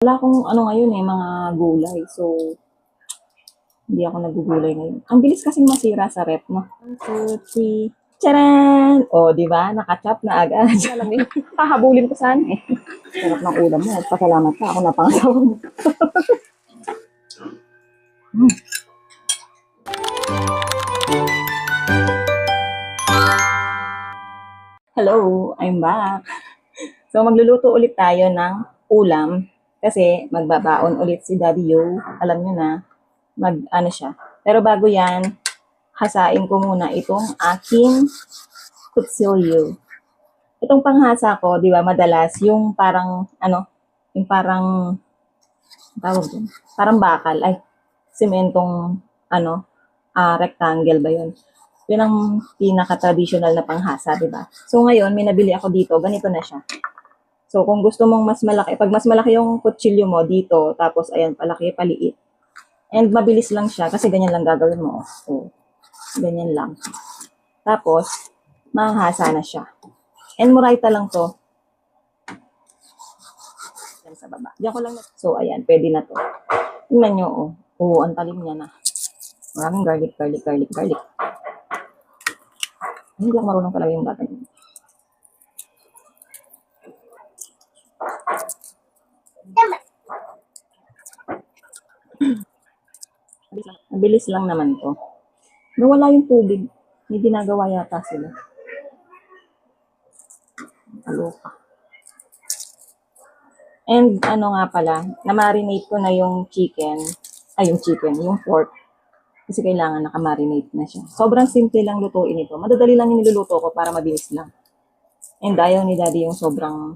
Wala akong ano ngayon eh, mga gulay. So, hindi ako nagugulay ngayon. Ang bilis kasing masira sa rep, no? 1, 2, 3. Charan! O, di ba? Nakachop na agad. Alam mo, pahabulin ko sana eh. Sarap ng ulam mo. Pasalamat ka. Ako na pangasawa mo. Hello, I'm back. So, magluluto ulit tayo ng ulam kasi magbabaon ulit si Daddy Yo. Alam nyo na, ano siya. Pero bago yan, hasain ko muna itong aking kutsilyo. Itong panghasa ko, di ba, madalas yung parang, yung parang, tawag dun, parang bakal, ay, sementong, rectangle ba yun? Yun ang pinaka-traditional na panghasa, di ba? So ngayon, may nabili ako dito, ganito na siya. So kung gusto mong mas malaki, pag mas malaki yung kutsilyo mo dito, tapos ayan, palaki, paliit. And mabilis lang siya, kasi ganyan lang gagawin mo. So, ganyan lang. Tapos, mahasa na siya. And murayta lang to. Yan sa baba. Diyan ko lang so, ayan, pwede na to. Tingnan nyo, oh. Oo, ang talim niya na. Maraming garlic. Hindi ako marunong talaga yung bata niya. Mabilis lang naman to. Nawala yung tubig. May ginagawa yata sila. Kaloka. And ano nga pala, na-marinate ko na yung yung pork. Kasi kailangan naka-marinate na siya. Sobrang simple lang lutuin ito. Madadali lang yung niluluto ko para mabilis lang. And ayaw ni Daddy yung sobrang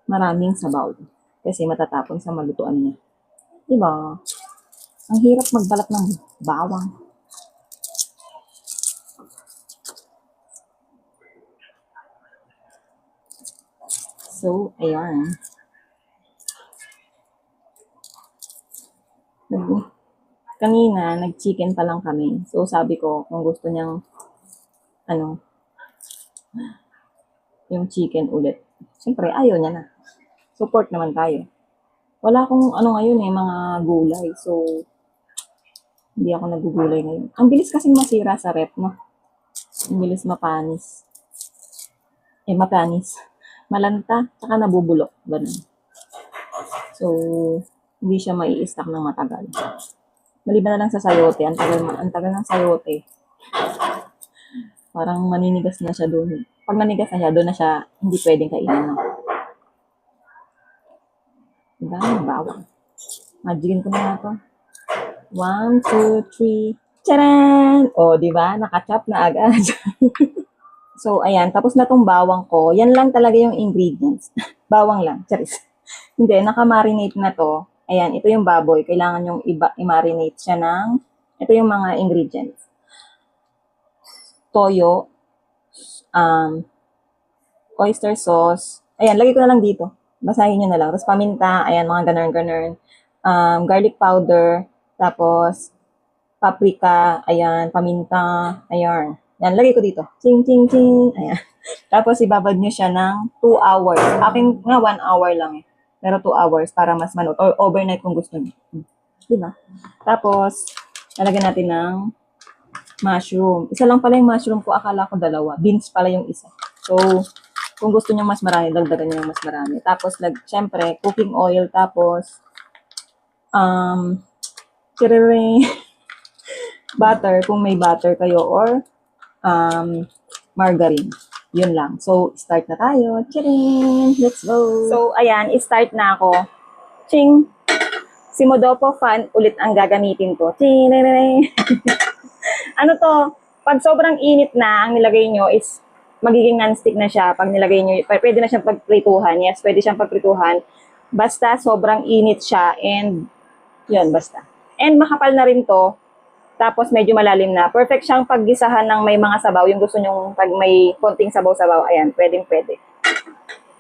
maraming sabaw. Kasi matatapon sa malutuan niya. Diba? Ang hirap magbalat ng bawang. So, ayan. Kanina, nag-chicken pa lang kami. So, sabi ko, kung gusto niyang, yung chicken ulit. Siyempre, ayaw niya na. Support naman tayo. Wala akong ngayon eh, mga gulay. So, hindi ako nagugulay ngayon. Ang bilis kasing masira sa rep, no? Ang bilis mapanis. Mapanis. Malanta, saka nabubulok. Ganun. So, hindi siya mai-stack ng matagal. Maliban na lang sa sayote. Ang tagal ng sayote. Parang maninigas na siya doon. Pag nanigas na siya, doon na siya hindi pwedeng kainin. No? Ang dami bawang. Magigin ko na ito. 1, 2, 3. Charan! O, di ba? Nakachop na agad. So, ayan. Tapos na tong bawang ko. Yan lang talaga yung ingredients. Bawang lang. Charis. Hindi, naka-marinate na to. Ayan, ito yung baboy. Kailangan yung i-marinate siya ng, ito yung mga ingredients. Toyo, oyster sauce. Ayan, lagay ko na lang dito. Basahin nyo na lang. Tapos paminta, ayan, mga ganun. Garlic powder, tapos paprika, ayan, paminta, ayan. Yan, lagay ko dito. Ching. Ayan. Tapos ibabad nyo siya ng 2 hours. Akin nga 1 hour lang eh. Pero 2 hours para mas manot. Or overnight kung gusto nyo. Diba? Tapos, lalagyan natin ng mushroom. Isa lang pala yung mushroom ko. Akala ko 2. Beans pala yung isa. So, kung gusto nyo mas marami, dagdagan nyo ng mas marami. Tapos, syempre, cooking oil. Tapos, butter, kung may butter kayo, or margarine. Yun lang. So, start na tayo. Charing! Let's go! So, ayan, start na ako. Ching! Si Modopo fan ulit ang gagamitin ko. Ching! Ano to? Pag sobrang init na, ang nilagay nyo is magiging non-stick na siya. Pag nilagay nyo, pwede na siyang pagprituhan. Yes, pwede siyang pagprituhan. Basta sobrang init siya and yun, basta. And makapal na rin to. Tapos medyo malalim na. Perfect siyang paggisahan ng may mga sabaw. Yung gusto nyong pag may konting sabaw-sabaw. Ayan, pwede.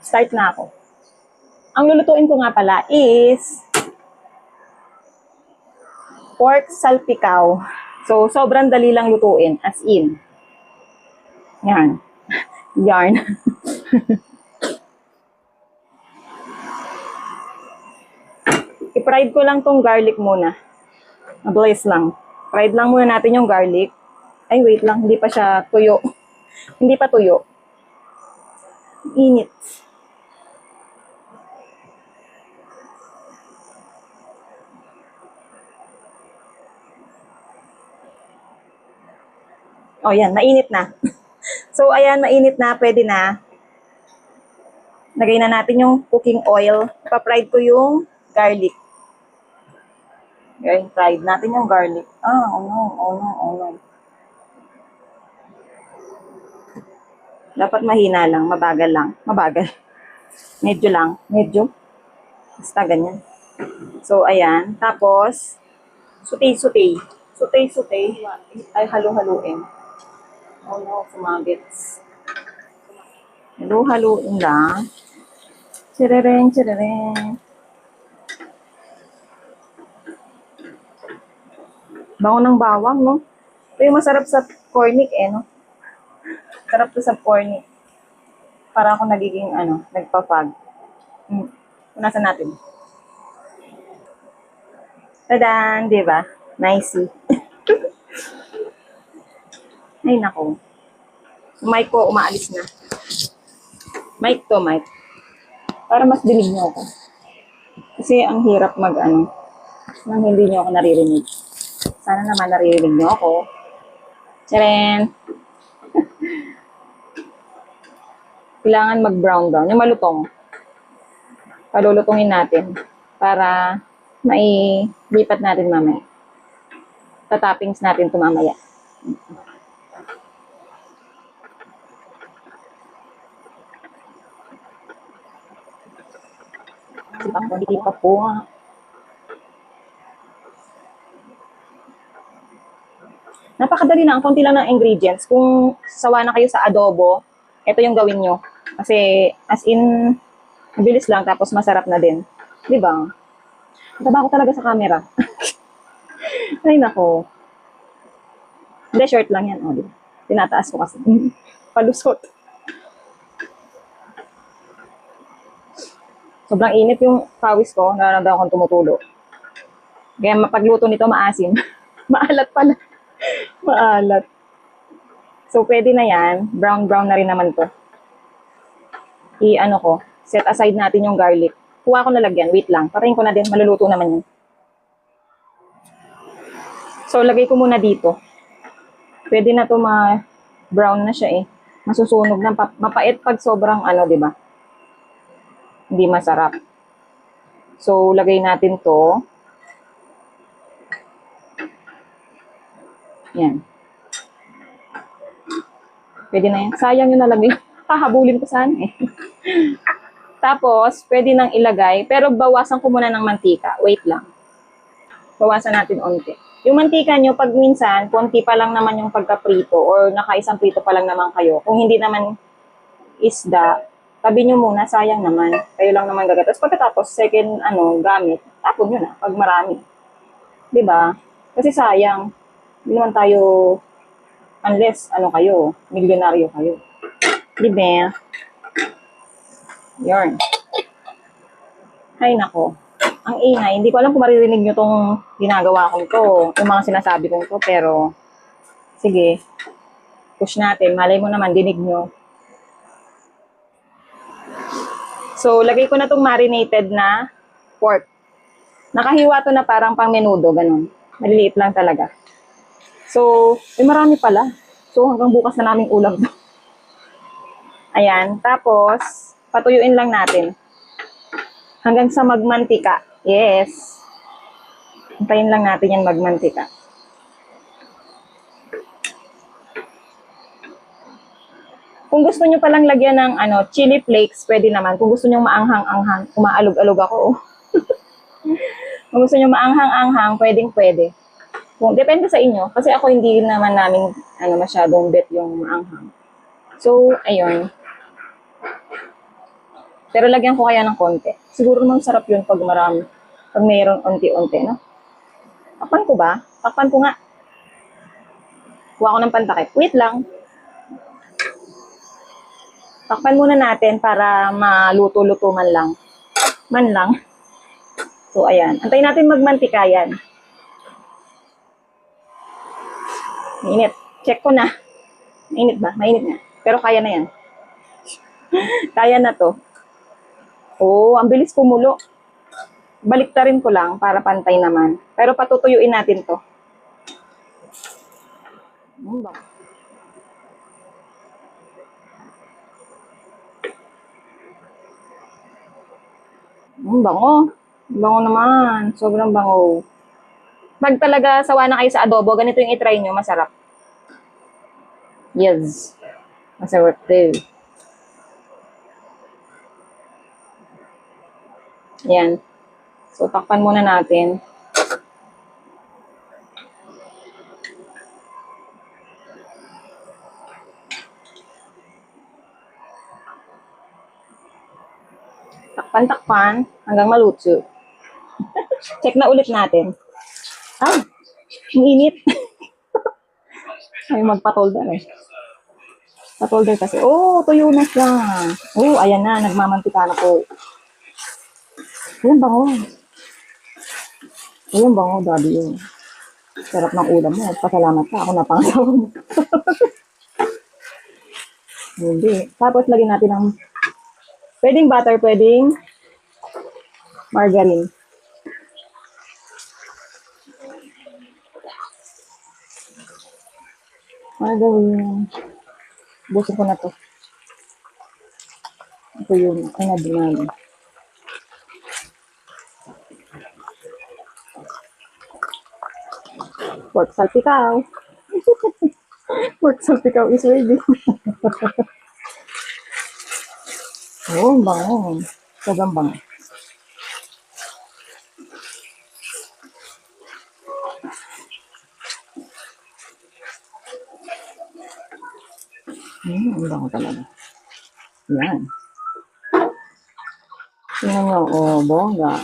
Start na ako. Ang lulutuin ko nga pala is pork salpikaw. So, sobrang dali lang lutuin. As in. Yan. Yarn. I-fried ko lang tong garlic muna. Mabilis lang. Fried lang muna natin yung garlic. Ay, wait lang. Hindi pa siya tuyo. Hindi pa tuyo. Init. Oh, yan. Mainit na. So, ayan. Mainit na. Pwede na. Lagay na natin yung cooking oil. Pa-fried ko yung garlic. Ngayon, fried natin yung garlic. Oh no, oh no, oh no. Dapat mahina lang, mabagal lang. Mabagal. Medyo lang, medyo. Basta ganyan. So, ayan. Tapos, suti-suti. Suti-suti. Ay, halu-haluin. Oh no, sumagits. Halu-haluin lang. Chirereng, chirereng. Bango ng bawang, no? Ito yung masarap sa cornic, eh, no? Sarap to sa cornic. Para ako nagiging, nagpapag. Punasan natin. Tadaan, di ba? Nicey. Ay, nako. Mic ko, umaalis na. Mic to, mic. Para mas dinig niyo ako. Kasi ang hirap nang hindi niyo ako naririnig. Sana naman naririnig niyo ako. Tcharan! Kailangan mag-brown down. Yung malutong. Palulutungin natin. Para mailipat natin mamaya. Tatoppings natin ito mamaya. Hindi pa po. Napakadali lang. Konti lang ng ingredients. Kung sawa na kayo sa adobo, ito yung gawin nyo. Kasi, as in, mabilis lang, tapos masarap na din. Di ba? Mataba ko talaga sa camera. Ay, nako. Hindi, short lang yan. O, diba? Tinataas ko kasi. Palusot. Sobrang init yung pawis ko. Nararamdaman akong tumutulo. Kaya mapagluto nito maasim. Maalat pala. Maalat. So, pwede na yan. Brown-brown na rin naman to. Set aside natin yung garlic. Kuha ko na lagyan. Wait lang. Patayin ko na din. Maluluto naman yun. So, lagay ko muna dito. Pwede na to ma-brown na siya eh. Masusunog na. Mapait pag sobrang di ba? Hindi masarap. So, lagay natin to. Yan. Pwede na yan. Sayang yung nalagay. Hahabulin ko sana eh. Tapos, pwede nang ilagay. Pero bawasan ko muna ng mantika. Wait lang. Bawasan natin onti. Yung mantika nyo, pag minsan, konti pa lang naman yung pagka-prito or nakaisang prito pa lang naman kayo. Kung hindi naman isda, tabi nyo muna, sayang naman. Kayo lang naman gagat. Tapos pagkatapos, second, gamit, tapon nyo na, pag marami. Diba? Kasi sayang. Hindi naman tayo, unless, kayo, milyonaryo kayo. Diba? Yarn. Ay, nako. Ang ingay. Hindi ko alam kung maririnig nyo tong ginagawa kong to. Yung mga sinasabi kong to. Pero, sige. Push natin. Malay mo naman, dinig nyo. So, lagay ko na tong marinated na pork. Nakahiwa to na parang pang menudo. Ganun. Maliliit lang talaga. So, marami pala. So, hanggang bukas na naming ulam to. Ayan. Tapos, patuyuin lang natin. Hanggang sa magmantika. Yes. Hintayin lang natin yan magmantika. Kung gusto nyo palang lagyan ng chili flakes, pwede naman. Kung gusto nyo maanghang-anghang, umaalog-alog ako. Kung gusto nyo maanghang-anghang, pwedeng-pwede. Depende sa inyo. Kasi ako hindi naman namin masyadong bet yung maanghang. So, ayun. Pero lagyan ko kaya ng konti. Siguro naman sarap yun pag marami. Pag mayroon unti-unti, no? Takpan ko ba? Takpan ko nga. Kuha ko ng pantakip. Wait lang. Takpan muna natin para maluto-luto man lang. So, ayan. Antayin natin magmantika yan. Mainit. Check ko na. Mainit ba? Mainit na. Pero kaya na yan. Kaya na to. Oh, ang bilis kumulo. Baliktarin ko lang para pantay naman. Pero patutuyuin natin to. Ba? Bango. Bango naman. Sobrang bango. Pag talaga sawa na kayo sa adobo, ganito yung itry nyo, masarap. Yes. Masarap din. Yan. So, takpan muna natin. Takpan-takpan hanggang maluto. Check na ulit natin. Ah, ang init. Ay, magpatolder eh. Patolder kasi. Oh, tuyo na siya. Oh, ayan na. Nagmamantika na po. Ayan, bango. Ayan, bango, daddy yun. Sarap ng ulam mo. Pasalamat ka. Ako napangasawa mo. Hindi. Tapos, lagyan natin ng pwedeng butter, pwedeng margarine. Margarine. Busin ko na to. Ito yung namin. Pork salpikaw. Pork salpikaw is ready. Oh, bango. Sobrang bango. Ang bango talaga. Yan. Tingnan nyo, oh, bongga.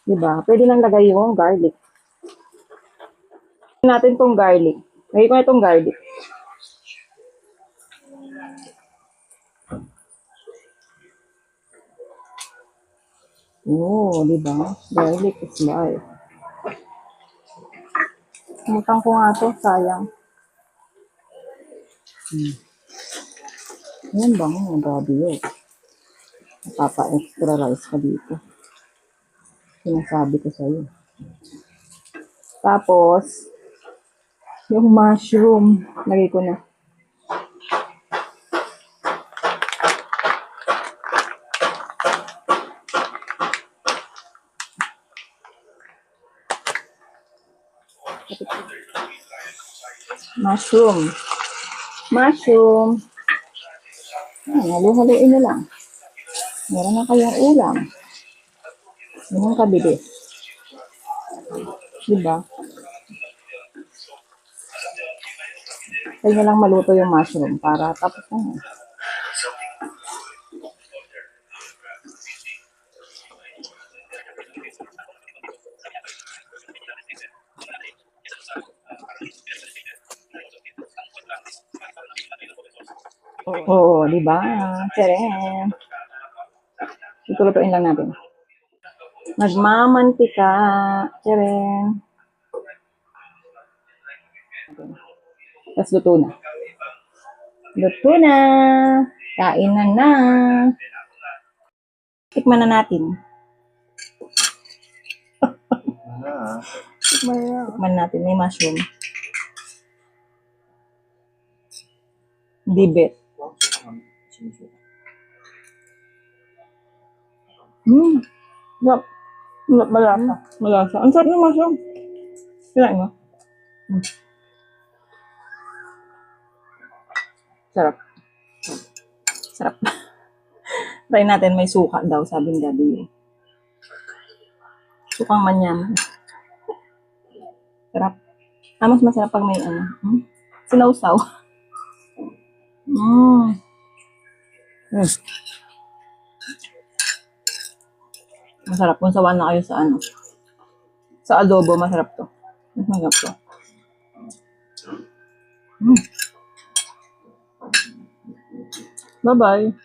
Diba? Pwede lang lagay yung garlic. Natin tong garlic. Lagay ko na itong garlic. Oh, diba? Garlic is life. Umutang ko nga to, sayang. Yan bang, grabe yun. Napapa-extra rice ka dito. Sinasabi ko sa'yo. Tapos, yung mushroom, lagay ko na. Mushroom. Mushroom. Halo-haloin nyo lang. Meron na kayong ulam. Yun ang kabilis. Diba? Kaya nyo lang maluto yung mushroom para tapos na. Oo, diba? Seren. Ito-lutuin lang natin. Nagmamantika. Seren. Tapos luto na. Luto na. Kain na. Tikman na natin. Tikman natin. May mushroom. Dibet. Malasa. Malasa. Ang sarap ng mushroom. Kinain mo? Sarap. Sarap. Try natin, may suka daw, sabi ni Daddy. Sukang manyaman. Sarap. Mas masarap pag may sinawsaw. Masarap kung sawan na kayo sa sa adobo, masarap to. Masarap to. Bye-bye.